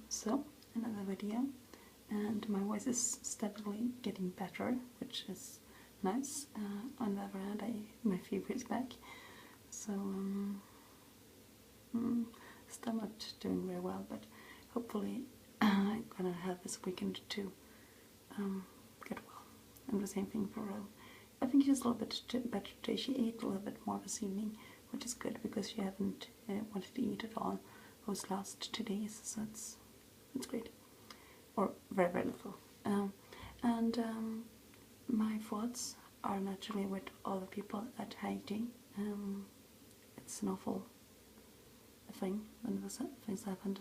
So, another video, and my voice is steadily getting better, which is nice. On the other hand, my fever is back, so still not doing very well, but hopefully I'm gonna have this weekend to get well. And the same thing for I think she's a little bit better today. She ate a little bit more this evening, which is good because she haven't wanted to eat at all those last 2 days, so it's great. Or very, very little. My thoughts are naturally with all the people at Haiti. It's an awful thing when those things happened.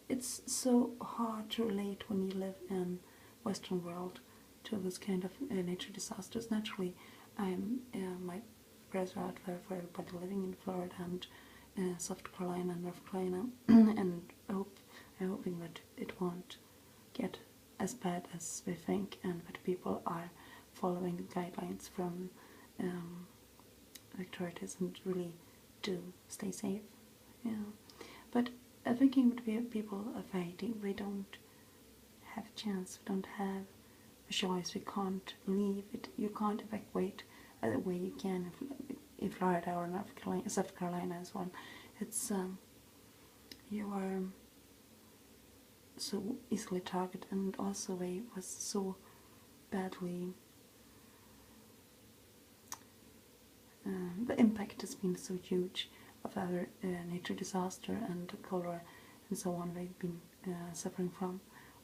It's so hard to relate when you live in Western world to this kind of nature disasters. Naturally, my prayers are out there for everybody living in Florida and South Carolina and North Carolina, and I'm hoping that it won't get as bad as we think, and that people are following the guidelines from the authorities and really do stay safe. Yeah, but thinking with the people of Haiti, we don't have a chance. We don't have a choice. We can't leave it. You can't evacuate the way you can in Florida or North Carolina, South Carolina as well. It's you are so easily targeted, and also they was so badly. The impact has been so huge of our nature disaster and cholera and so on. They've been suffering from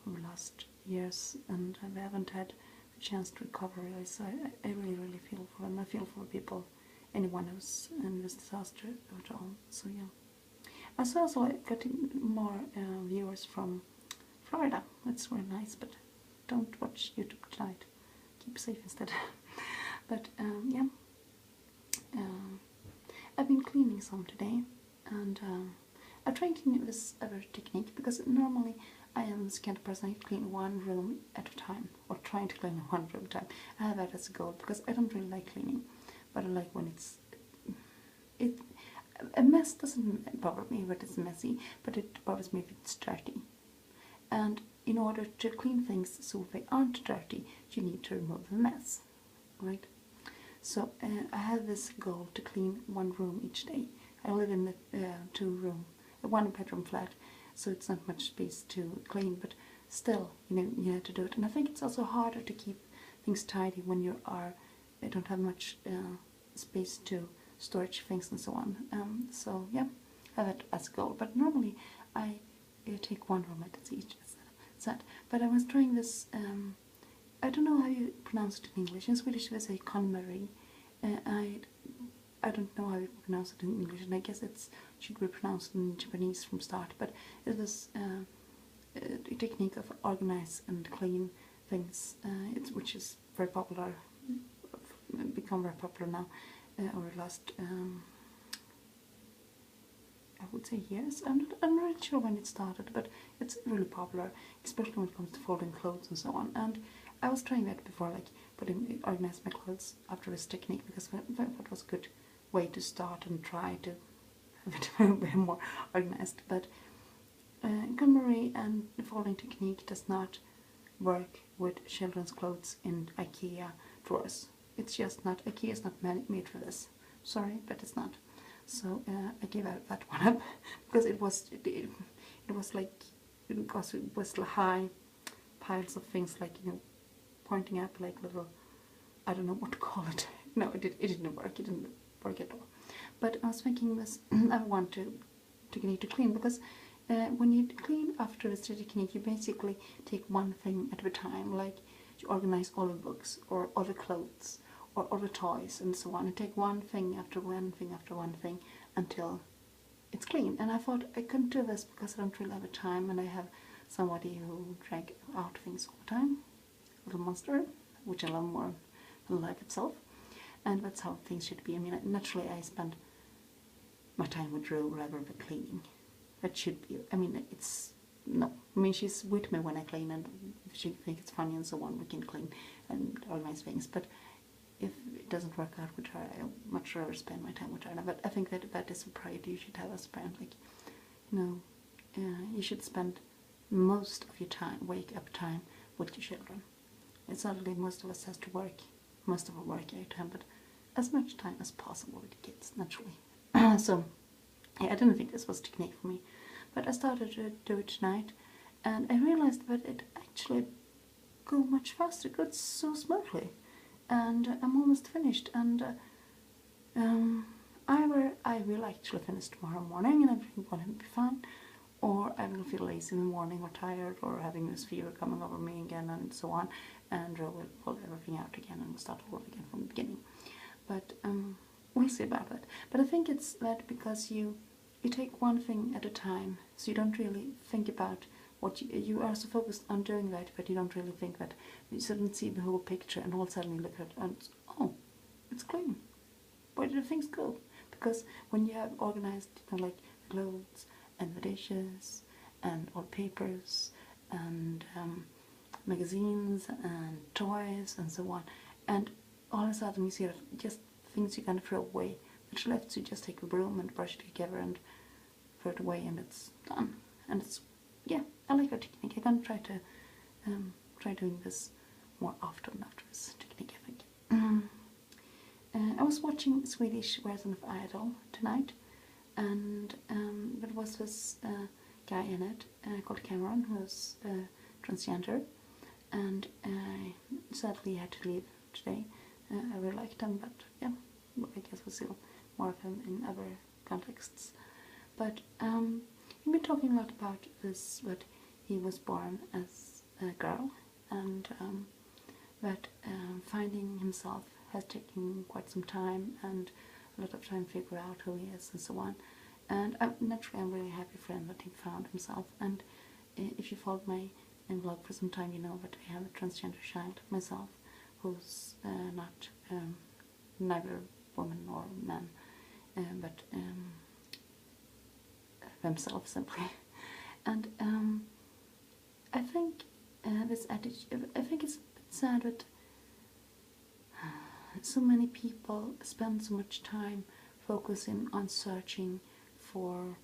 over the last years, and they haven't had a chance to recover really. So I really, really feel for them. I feel for people, anyone who's in this disaster at all. So yeah. I saw also getting more viewers from Florida. That's very nice, but don't watch YouTube tonight. Keep safe instead. But yeah. I've been cleaning some today, and I'm trying to use this other technique because normally I am this kind of person I clean one room at a time, or trying to clean one room at a time. I have that as a goal because I don't really like cleaning, but I like when a mess doesn't bother me when it's messy, but it bothers me if it's dirty. And in order to clean things so they aren't dirty, you need to remove the mess, right? So I have this goal to clean one room each day. I live in a one-bedroom flat, so it's not much space to clean, but still, you have to do it. And I think it's also harder to keep things tidy when you don't have much space to storage things and so on. So yeah, I have that as a goal. But normally I take one room at each. But I was trying this. I don't know how you pronounce it in English. In Swedish we say KonMari. I don't know how you pronounce it in English, and I guess it should be pronounced in Japanese from start. But it was a technique of organize and clean things, which is very popular, become very popular now over the last I would say years. I'm not really sure when it started, but it's really popular, especially when it comes to folding clothes and so on. And I was trying that before, like organize my clothes after this technique, because I thought it was a good way to start and try to have it more organized. But KonMari and the folding technique does not work with children's clothes in IKEA drawers. It's just not. IKEA is not made for this. Sorry, but it's not. So I gave that one up because it was high piles of things, like pointing up like little, I don't know what to call it. No, it didn't work. It didn't work at all. But I was thinking this. I want to need to clean, because when you clean after a technique, you basically take one thing at a time. Like you organize all the books or all the clothes or all the toys and so on, and take one thing after one thing after one thing until it's clean. And I thought I couldn't do this because I don't really have the time, and I have somebody who drag out things all the time, little monster, which I love more than life itself. And that's how things should be. I mean, naturally I spend my time with Drew rather than cleaning. That should be, I mean, she's with me when I clean, and if she thinks it's funny and so on, we can clean and organize things. But if it doesn't work out with her, I much rather spend my time with her. But I think that is a priority you should have as a parent. Like, you should spend most of your time, wake up time, with your children. It's not really most of us has to work, most of our working time, but as much time as possible with the kids, naturally. So, yeah, I didn't think this was a technique for me, but I started to do it tonight, and I realized that it actually go much faster, it goes so smoothly, and I'm almost finished, and either I will actually finish tomorrow morning and everything will be fine, or I will feel lazy in the morning or tired or having this fever coming over me again and so on, and I will pull everything out again and start all again from the beginning. But we'll see about that. But I think it's that because you take one thing at a time, so you don't really think about what you are so focused on doing that, but you don't really think that you shouldn't see the whole picture, and all of a sudden you look at it and oh, it's clean. Where did things go? Because when you have organized, like clothes and the dishes and all papers and magazines and toys and so on, and all of a sudden you see that just things you're gonna throw away, which left you just take a broom and brush it together and throw it away, and it's done. And it's, yeah, I like that technique. I'm gonna try to try doing this more often after this technique, I think. I was watching Swedish version of Idol tonight, and there was this guy in it called Cameron, who's transgender, and sadly he had to leave today. I really liked him, but yeah, I guess we'll see more of him in other contexts. But we've been talking a lot about this, that he was born as a girl, and that finding himself has taken quite some time and a lot of time to figure out who he is and so on. And naturally I'm really happy for him that he found himself. And if you followed my vlog for some time, you know that I have a transgender child myself, who's not neither woman or man, but himself simply. And I think this attitude, I think it's a bit sad that so many people spend so much time focusing on searching for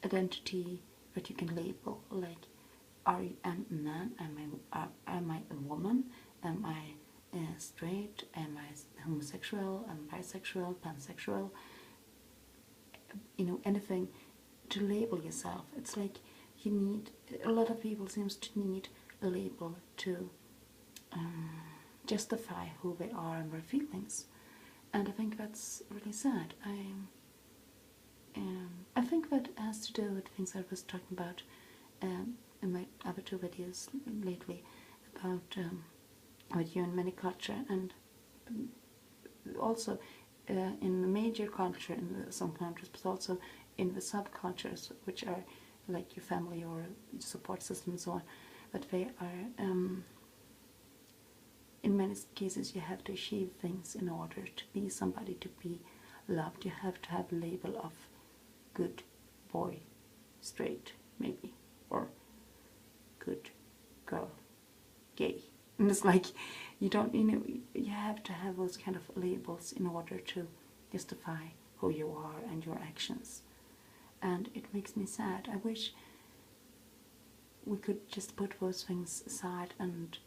identity that you can label, like, am I a man, am I a woman, am I straight, am I homosexual, am I bisexual, pansexual, anything to label yourself. It's like you need, a lot of people seems to need a label to justify who they are and their feelings, and I think that's really sad. I think that has to do with things I was talking about in my other two videos lately about human many culture, and also in the major culture in some countries, but also in the subcultures, which are like your family or support system and so on, but they are in many cases you have to achieve things in order to be somebody, to be loved. You have to have a label of good boy, straight maybe, or good girl, gay. And it's like you have to have those kind of labels in order to justify who you are and your actions. And it makes me sad. I wish we could just put those things aside and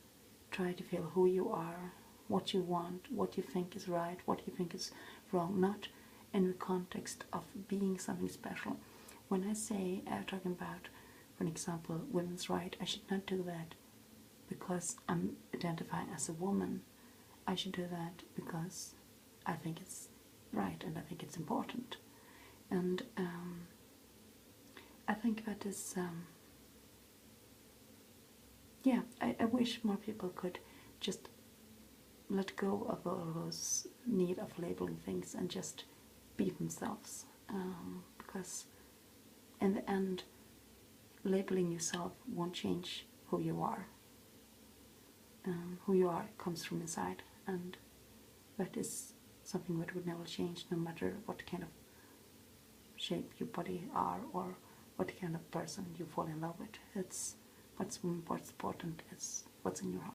try to feel who you are, what you want, what you think is right, what you think is wrong, not in the context of being something special. When I say, talking about, for example, women's rights, I should not do that because I'm identifying as a woman. I should do that because I think it's right and I think it's important. And I think that is, yeah, I wish more people could just let go of all those need of labeling things and just be themselves, because in the end labeling yourself won't change who you are. Who you are comes from inside, and that is something that would never change, no matter what kind of shape your body are or what kind of person you fall in love with. It's what's important is what's in your heart.